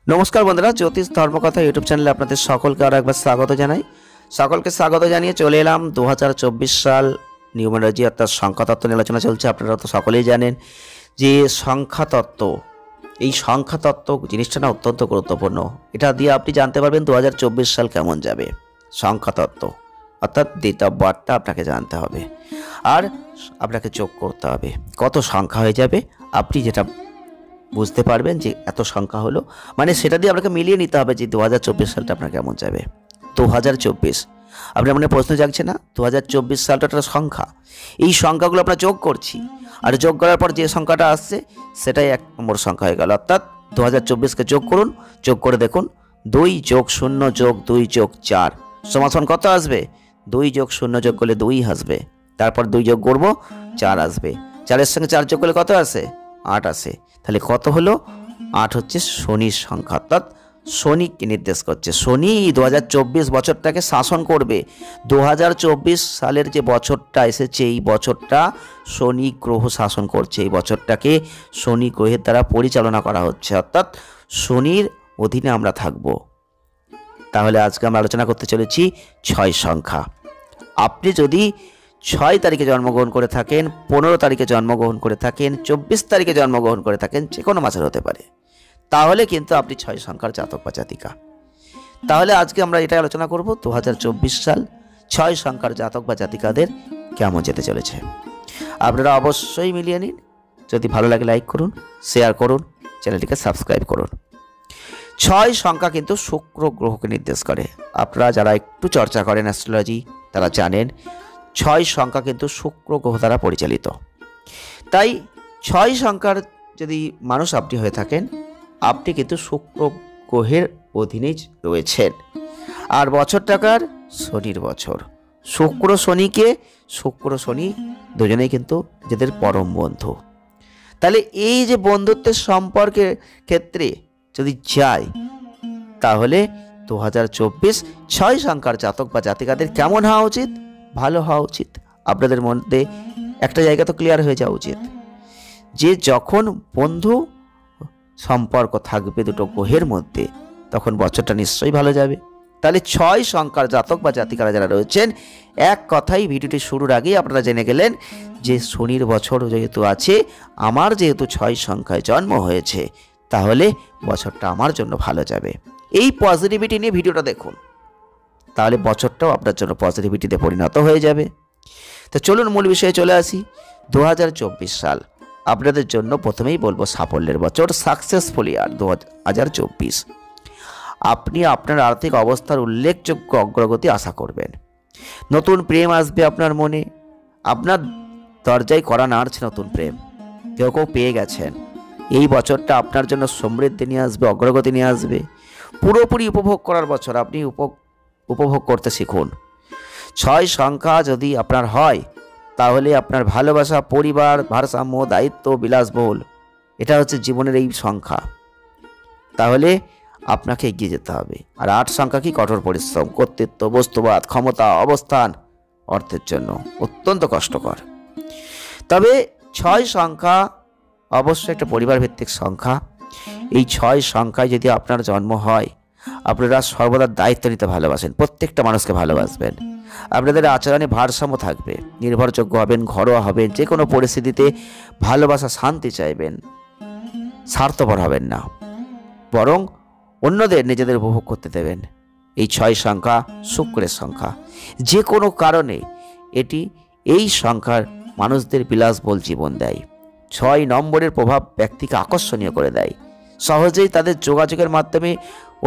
নমস্কার বন্ধুরা, জ্যোতিষ ধর্মকথা ইউটিউব চ্যানেলে আপনাদের সকলকে আরো একবার স্বাগত জানাই। সকলকে স্বাগত জানিয়ে চলে এলাম 2024 সাল নিউমেরোলজি অর্থাৎ সংখ্যাতত্ত্ব নিয়ে আলোচনা চলছে। আপনারা তো সকলেই জানেন যে সংখ্যাতত্ত্ব, এই সংখ্যাতত্ত্ব জিনিসটা না অত্যন্ত গুরুত্বপূর্ণ। এটা দিয়ে আপনি জানতে পারবেন 2024 সাল কেমন যাবে। সংখ্যাতত্ত্ব অর্থাৎ ডেট অফ বার্থটা আপনাকে জানতে হবে, আর আপনাকে যোগ করতে হবে কত সংখ্যা হয়ে যাবে। আপনি যেটা বুঝতে পারবেন যে এত সংখ্যা হলো, মানে সেটা দিয়ে আপনাকে মিলিয়ে নিতে হবে যে 2024 সালটা আপনার কেমন যাবে। 2024 আপনার মনে প্রশ্ন জাগছে না? 2024 সালটা একটা সংখ্যা, এই সংখ্যাগুলো আমরা যোগ করছি, আর যোগ করার পর যে সংখ্যাটা আসছে সেটাই 1 নম্বর সংখ্যা হয়ে গেল। অর্থাৎ 2024কে যোগ করুন, যোগ করে দেখুন 2 + 0 + 2 + 4 সমান কত আসবে? 2 + 0 যোগ করলে 2 আসবে, তারপর 2 যোগ করব 4 আসবে, 4-এর সঙ্গে 4 যোগ করলে কত আসে? 8 আসে। তাহলে কত হলো? 8 হচ্ছে শনির সংখ্যা, অর্থাৎ শনিকে নির্দেশ করছে। শনি 2024 বছরটাকে শাসন করবে। 2024 সালের যে বছরটা এসেছে, এই বছরটা শনি গ্রহ শাসন করছে। এই বছরটাকে শনি গ্রহের দ্বারা পরিচালনা করা হচ্ছে, অর্থাৎ শনির অধীনে আমরা থাকব। তাহলে আজকে আমরা আলোচনা করতে চলেছি 6 সংখ্যা। আপনি যদি 6 তারিখে জন্মগ্রহণ করে থাকেন, 15 তারিখে জন্মগ্রহণ করে থাকেন, 24 তারিখে জন্মগ্রহণ করে থাকেন, যে কোনো মাসের হতে পারে, তাহলে কিন্তু আপনি 6 সংখ্যার জাতক বা জাতিকা। তাহলে আজকে আমরা এটা আলোচনা করব 2024 সাল 6 সংখ্যার জাতক বা জাতিকাদের কেমন যেতে চলেছে। আপনারা অবশ্যই মিলিয়ে নিন। যদি ভালো লাগে লাইক করুন, শেয়ার করুন, চ্যানেলটিকে সাবস্ক্রাইব করুন। 6 সংখ্যা কিন্তু শুক্র গ্রহকে নির্দেশ করে। আপনারা যারা একটু চর্চা করেন অ্যাস্ট্রোলজি, তারা জানেন 6 সংখ্যা কিন্তু শুক্র গ্রহ দ্বারা পরিচালিত। তাই 6 সংখ্যার যদি মানুষ আপনি হয়ে থাকেন, আপনি কিন্তু শুক্র গ্রহের অধীনেই রয়েছেন। আর বছরটাকার শনির বছর। শুক্র শনি দুজনেই কিন্তু নিজেদের পরম বন্ধু। তাহলে এই যে বন্ধুত্বের সম্পর্কের ক্ষেত্রে যদি যাই, তাহলে 2024 6 সংখ্যার জাতক বা জাতিকাদের কেমন হওয়া উচিত? ভালো হওয়া উচিত। আপনাদের মধ্যে একটা জায়গা তো ক্লিয়ার হয়ে যাওয়া উচিত যে যখন বন্ধু সম্পর্ক থাকবে দুটো গ্রহের মধ্যে, তখন বছরটা নিশ্চয়ই ভালো যাবে। তাহলে 6 সংখ্যার জাতক বা জাতিকারা যারা রয়েছেন, এক কথাই ভিডিওটি শুরুর আগেই আপনারা জেনে গেলেন যে শনির বছর যেহেতু আছে, আমার যেহেতু 6 সংখ্যায় জন্ম হয়েছে, তাহলে বছরটা আমার জন্য ভালো যাবে। এই পজিটিভিটি নিয়ে ভিডিওটা দেখুন, তাহলে বছরটাও আপনার জন্য পজিটিভিটিতে পরিণত হয়ে যাবে। তো চলুন মূল বিষয়ে চলে আসি। 2024 সাল আপনাদের জন্য প্রথমেই বলবো সাফল্যের বছর, সাকসেসফুল ইয়ার 2024। আপনি আপনার আর্থিক অবস্থার উল্লেখযোগ্য অগ্রগতি আশা করবেন। নতুন প্রেম আসবে আপনার মনে। আপনার দরজায় করা নাড়ছে নতুন প্রেম, কেউ পেয়ে গেছেন। এই বছরটা আপনার জন্য সমৃদ্ধি নিয়ে আসবে, অগ্রগতি নিয়ে আসবে। পুরোপুরি উপভোগ করার বছর, আপনি উপভোগ করতে শিখুন। 6 সংখ্যা যদি আপনার হয়, তাহলে আপনার ভালোবাসা, পরিবার, ভারসাম্য, দায়িত্ব, বিলাসবহুল, এটা হচ্ছে জীবনের এই সংখ্যা। তাহলে আপনাকে এগিয়ে যেতে হবে। আর 8 সংখ্যা কি? কঠোর পরিশ্রম, কর্তৃত্ব, বস্তুবাদ, ক্ষমতা, অবস্থান, অর্থের জন্য অত্যন্ত কষ্টকর। তবে 6 সংখ্যা অবশ্যই একটা পরিবার ভিত্তিক সংখ্যা। এই 6 সংখ্যায় যদি আপনার জন্ম হয়, আপনারা সর্বদা দায়িত্ব নিতে ভালোবাসেন, প্রত্যেকটা মানুষকে ভালোবাসবেন। আপনাদের আচরণে ভারসাম্য থাকবে, নির্ভরযোগ্য হবেন, ঘরোয়া হবেন, যে কোনো পরিস্থিতিতে ভালোবাসা, শান্তি চাইবেন, স্বার্থপর হবেন না, বরং অন্যদের নিজেদের উপভোগ করতে দেবেন। এই 6 সংখ্যা শুক্রের সংখ্যা। যে কোনো কারণে এই সংখ্যার মানুষদের বিলাসবহুল জীবন দেয়। 6 নম্বরের প্রভাব ব্যক্তিকে আকর্ষণীয় করে দেয়। সহজেই তাদের যোগাযোগের মাধ্যমে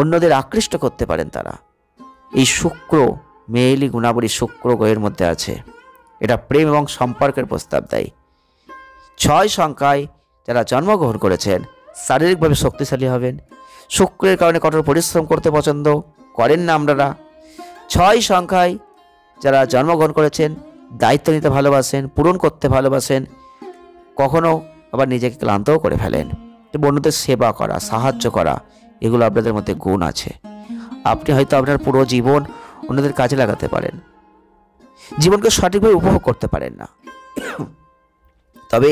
অন্যদের আকৃষ্ট করতে পারেন তারা। এই শুক্র, মেয়েলি গুণাবলী শুক্র গ্রহের মধ্যে আছে। এটা প্রেম এবং সম্পর্কের প্রস্তাব দেয়। 6 সংখ্যায় যারা জন্মগ্রহণ করেছেন, শারীরিকভাবে শক্তিশালী হবেন। শুক্রের কারণে কঠোর পরিশ্রম করতে পছন্দ করেন না আপনারা। 6 সংখ্যায় যারা জন্মগ্রহণ করেছেন, দায়িত্ব নিতে ভালোবাসেন, পূরণ করতে ভালোবাসেন, কখনো আবার নিজেকে ক্লান্তও করে ফেলেন। অন্যদের সেবা করা, সাহায্য করা, এগুলো আপনাদের মধ্যে গুণ আছে। আপনি হয়তো আপনার পুরো জীবন অন্যদের কাজে লাগাতে পারেন, জীবনকে সঠিকভাবে উপভোগ করতে পারেন না। তবে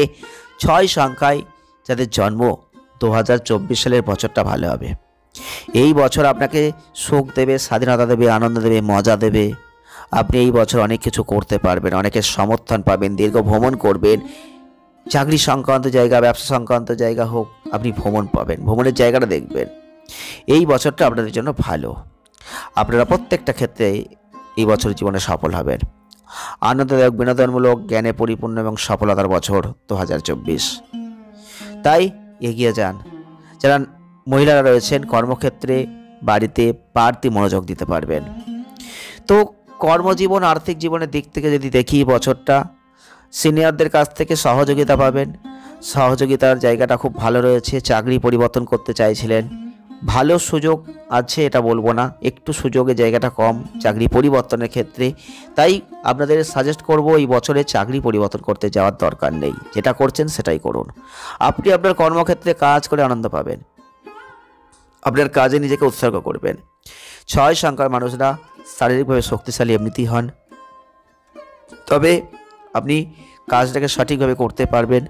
6 সংখ্যায় যাদের জন্ম, 2024 সালের বছরটা ভালো হবে। এই বছর আপনাকে সুখ দেবে, স্বাধীনতা দেবে, আনন্দ দেবে, মজা দেবে। আপনি এই বছর অনেক কিছু করতে পারবেন, অনেকের সমর্থন পাবেন, দীর্ঘ ভ্রমণ করবেন। চাকরি সংক্রান্ত জায়গা, ব্যবসা সংক্রান্ত জায়গা হোক, আপনি ভ্রমণ পাবেন, ভ্রমণের জায়গাটা দেখবেন। এই বছরটা আপনাদের জন্য ভালো। আপনারা প্রত্যেকটা ক্ষেত্রে এই বছর জীবনে সফল হবেন। আনন্দদায়ক, বিনোদনমূলক, জ্ঞানে পরিপূর্ণ এবং সফলতার বছর 2024। তাই এগিয়ে যান। যারা মহিলারা রয়েছেন কর্মক্ষেত্রে, বাড়িতে বাড়তি মনোযোগ দিতে পারবেন। তো কর্মজীবন, আর্থিক জীবনের দিক থেকে যদি দেখি, বছরটা সিনিয়রদের কাছ থেকে সহযোগিতা পাবেন। সহযোগিতার জায়গাটা খুব ভালো রয়েছে। চাকরি পরিবর্তন করতে চাইছিলেন, ভালো সুযোগ আছে, এটা বলবো না, একটু সুযোগের জায়গাটা কম চাকরি পরিবর্তনের ক্ষেত্রে। তাই আপনাদের সাজেস্ট করব এই বছরে চাকরি পরিবর্তন করতে যাওয়ার দরকার নেই, যেটা করছেন সেটাই করুন। আপনি আপনার কর্মক্ষেত্রে কাজ করে আনন্দ পাবেন, আপনার কাজে নিজেকে উৎসর্গ করবেন। 6 সংখ্যার মানুষরা শারীরিকভাবে শক্তিশালী এমনিতেই হন, তবে আপনি কাজটাকে সঠিকভাবে করতে পারবেন।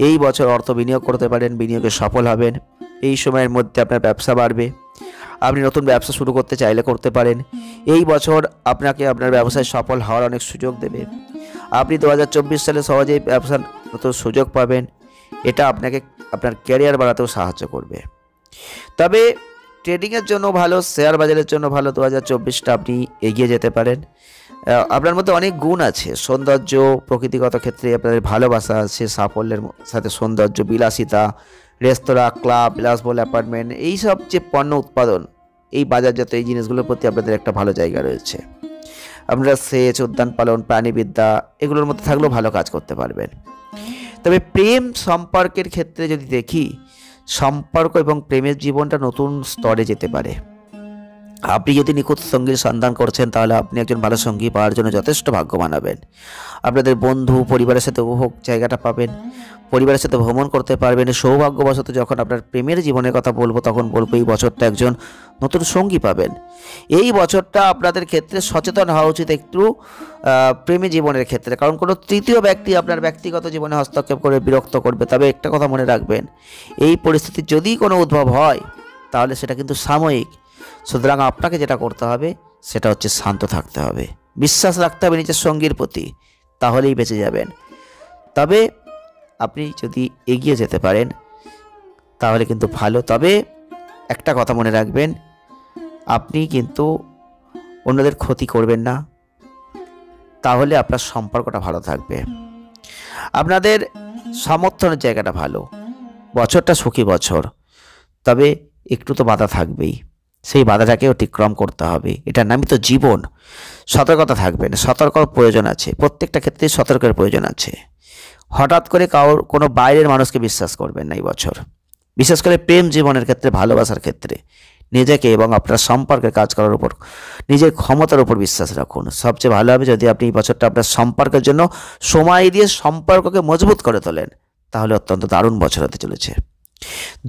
এই বছর অর্থ বিনিয়োগ করতে পারেন, বিনিয়োগে সফল হবেন। এই সময়ের মধ্যে আপনার ব্যবসা বাড়বে, আপনি নতুন ব্যবসা শুরু করতে চাইলে করতে পারেন। এই বছর আপনাকে আপনার ব্যবসায় সফল হওয়ার অনেক সুযোগ দেবে। আপনি 2024 সালে সহজেই ব্যবসার নতুন সুযোগ পাবেন। এটা আপনাকে আপনার ক্যারিয়ার বাড়াতেও সাহায্য করবে। তবে ট্রেডিংয়ের জন্য ভালো, শেয়ার বাজারের জন্য ভালো 2024টা আপনি এগিয়ে যেতে পারেন। আপনার মধ্যে অনেক গুণ আছে, সৌন্দর্য, প্রকৃতিগত ক্ষেত্রে আপনাদের ভালোবাসা আছে, সাফল্যের সাথে সৌন্দর্য, বিলাসিতা, রেস্তোরাঁ, ক্লাব, বিলাসবহুল অ্যাপার্টমেন্ট, এইসব যে পণ্য উৎপাদন, এই বাজারজাত এই জিনিসগুলোর প্রতি আপনাদের একটা ভালো জায়গা রয়েছে। আপনারা সেচ, উদ্যান পালন, প্রাণীবিদ্যা এগুলোর মধ্যে থাকলেও ভালো কাজ করতে পারবেন। তবে প্রেম সম্পর্কের ক্ষেত্রে যদি দেখি, সম্পর্ক এবং প্রেমের জীবনটা নতুন স্তরে যেতে পারে। আপনি যদি নিখুঁত সঙ্গীর সন্ধান করছেন, তাহলে আপনি একজন ভালো সঙ্গী পাওয়ার জন্য যথেষ্ট ভাগ্যবান হবেন। আপনাদের বন্ধু, পরিবারের সাথে উপভোগ জায়গাটা পাবেন, পরিবারের সাথে ভ্রমণ করতে পারবেন। সৌভাগ্যবশত যখন আপনার প্রেমের জীবনের কথা বলবো, তখন বলবো এই বছরটা একজন নতুন সঙ্গী পাবেন। এই বছরটা আপনাদের ক্ষেত্রে সচেতন হওয়া উচিত একটু প্রেমী জীবনের ক্ষেত্রে, কারণ কোনো তৃতীয় ব্যক্তি আপনার ব্যক্তিগত জীবনে হস্তক্ষেপ করে বিরক্ত করবে। তবে একটা কথা মনে রাখবেন, এই পরিস্থিতির যদি কোনো উদ্ভব হয়, তাহলে সেটা কিন্তু সাময়িক। সুতরাং আপনাকে যেটা করতে হবে সেটা হচ্ছে শান্ত থাকতে হবে, বিশ্বাস রাখতে হবে নিজের সঙ্গীর প্রতি, তাহলেই বেঁচে যাবেন। তবে আপনি যদি এগিয়ে যেতে পারেন তাহলে কিন্তু ভালো। তবে একটা কথা মনে রাখবেন, আপনি কিন্তু অন্যদের ক্ষতি করবেন না, তাহলে আপনার সম্পর্কটা ভালো থাকবে। আপনাদের সমর্থনের জায়গাটা ভালো, বছরটা সুখী বছর। তবে একটু তো বাধা থাকবেই, সেই বাধাটাকে অতিক্রম করতে হবে, এটার নামই তো জীবন। সতর্কতা থাকবেন, সতর্কর প্রয়োজন আছে, প্রত্যেকটা ক্ষেত্রে সতর্কের প্রয়োজন আছে। হঠাৎ করে কোনো বাইরের মানুষকে বিশ্বাস করবেন না এই বছর, বিশেষ করে প্রেম জীবনের ক্ষেত্রে, ভালোবাসার ক্ষেত্রে নিজেকে এবং আপনার সম্পর্কের কাজ করার উপর, নিজের ক্ষমতার উপর বিশ্বাস রাখুন। সবচেয়ে ভালো হবে যদি আপনি এই বছরটা আপনার সম্পর্কের জন্য সময় দিয়ে সম্পর্ককে মজবুত করে তোলেন, তাহলে অত্যন্ত দারুণ বছর হতে চলেছে।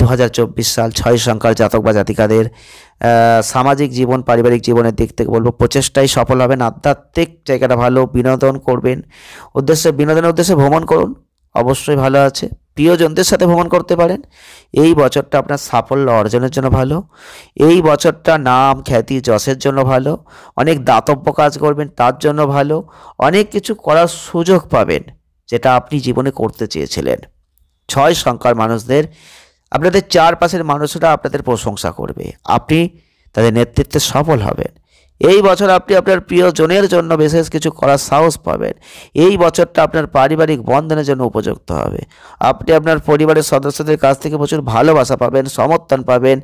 2024 সাল 6 সংখ্যার জাতক বা জাতিকাদের সামাজিক জীবন, পারিবারিক জীবনের দিক থেকে বলবো প্রচেষ্টাই সফল হবেন। আধ্যাত্মিক জায়গাটা ভালো, বিনোদন করবেন, বিনোদনের উদ্দেশ্যে ভ্রমণ করুন, অবশ্যই ভালো আছে। প্রিয়জনদের সাথে ভ্রমণ করতে পারেন। এই বছরটা আপনার সাফল্য অর্জনের জন্য ভালো। এই বছরটা নাম, খ্যাতি, যশের জন্য ভালো। অনেক দাতব্য কাজ করবেন, তার জন্য ভালো। অনেক কিছু করার সুযোগ পাবেন যেটা আপনি জীবনে করতে চেয়েছিলেন। 6 সংখ্যার মানুষদের, আপনাদের চারপাশের মানুষরা আপনাদের প্রশংসা করবে, আপনি তাদের নেতৃত্বে সফল হবেন। এই বছর আপনি আপনার প্রিয়জনের জন্য বিশেষ কিছু করার সাহস পাবেন। এই বছরটা আপনার পারিবারিক বন্ধনের জন্য উপযুক্ত হবে। আপনি আপনার পরিবারের সদস্যদের কাছ থেকে প্রচুর ভালোবাসা পাবেন, সমর্থন পাবেন।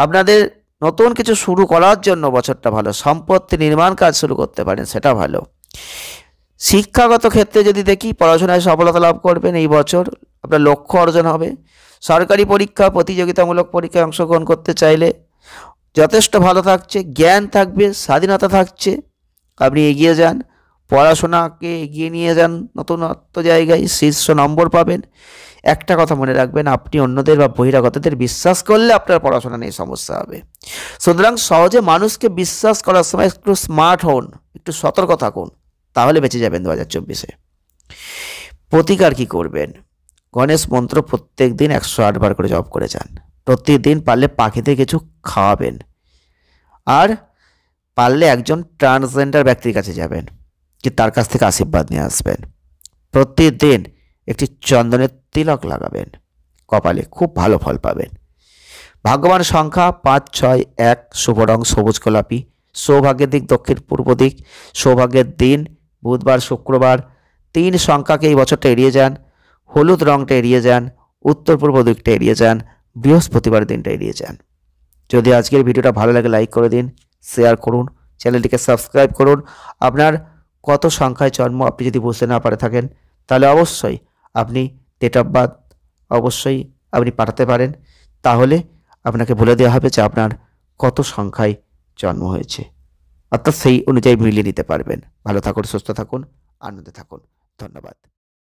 আপনাদের নতুন কিছু শুরু করার জন্য বছরটা ভালো। সম্পত্তি নির্মাণ কাজ শুরু করতে পারেন, সেটা ভালো। শিক্ষাগত ক্ষেত্রে যদি দেখি, পড়াশোনায় সফলতা লাভ করবেন এই বছর, আপনার লক্ষ্য অর্জন হবে। সরকারি পরীক্ষা, প্রতিযোগিতামূলক পরীক্ষায় অংশগ্রহণ করতে চাইলে যথেষ্ট ভালো থাকছে, জ্ঞান থাকবে, স্বাধীনতা থাকছে। আপনি এগিয়ে যান, পড়াশোনাকে এগিয়ে নিয়ে যান নতুনত্ব জায়গায়, শীর্ষ নম্বর পাবেন। একটা কথা মনে রাখবেন, আপনি অন্যদের বা বহিরাগতদের বিশ্বাস করলে আপনার পড়াশোনা নিয়ে সমস্যা হবে। সুতরাং সহজে মানুষকে বিশ্বাস করার সময় একটু স্মার্ট হন, একটু সতর্ক থাকুন, তাহলে বেঁচে যাবেন 2024-এ। প্রতিকার কি করবেন? গণেশ মন্ত্র প্রত্যেক দিন 108 বার করে জপ করে যান। প্রতিদিন পারলে পাখিদের কিছু খাওয়াবেন। আর পারলে একজন ট্রান্সজেন্ডার ব্যক্তির কাছে যাবেন, কি তার কাছ থেকে আশীর্বাদ নিয়ে আসবেন। প্রতিদিন একটি চন্দনের তিলক লাগাবেন কপালে, খুব ভালো ফল পাবেন। ভাগ্যবান সংখ্যা 5, 6, 1, শুভ রং সবুজ গোলাপি, সৌভাগ্যের দিক দক্ষিণ পূর্ব দিক, সৌভাগ্যের দিন বুধবার শুক্রবার। 3 সংখ্যাকে এই বছরটা এড়িয়ে যান, হলুদ রংটা এড়িয়ে যান, উত্তর পূর্ব দিকটা এড়িয়ে যান, বৃহস্পতিবার দিনটা এড়িয়ে যান। যদি আজকের ভিডিওটা ভালো লাগে লাইক করে দিন, শেয়ার করুন, চ্যানেলটিকে সাবস্ক্রাইব করুন। আপনার কত সংখ্যায় জন্ম আপনি যদি বুঝতে না পারে থাকেন, তাহলে অবশ্যই আপনি ডেট অফ বার্থ অবশ্যই আপনি পাঠাতে পারেন। তাহলে আপনাকে বলে দেওয়া হবে যে আপনার কত সংখ্যায় জন্ম হয়েছে, অর্থাৎ সেই অনুযায়ী মিলিয়ে নিতে পারবেন। ভালো থাকুন, সুস্থ থাকুন, আনন্দে থাকুন। ধন্যবাদ।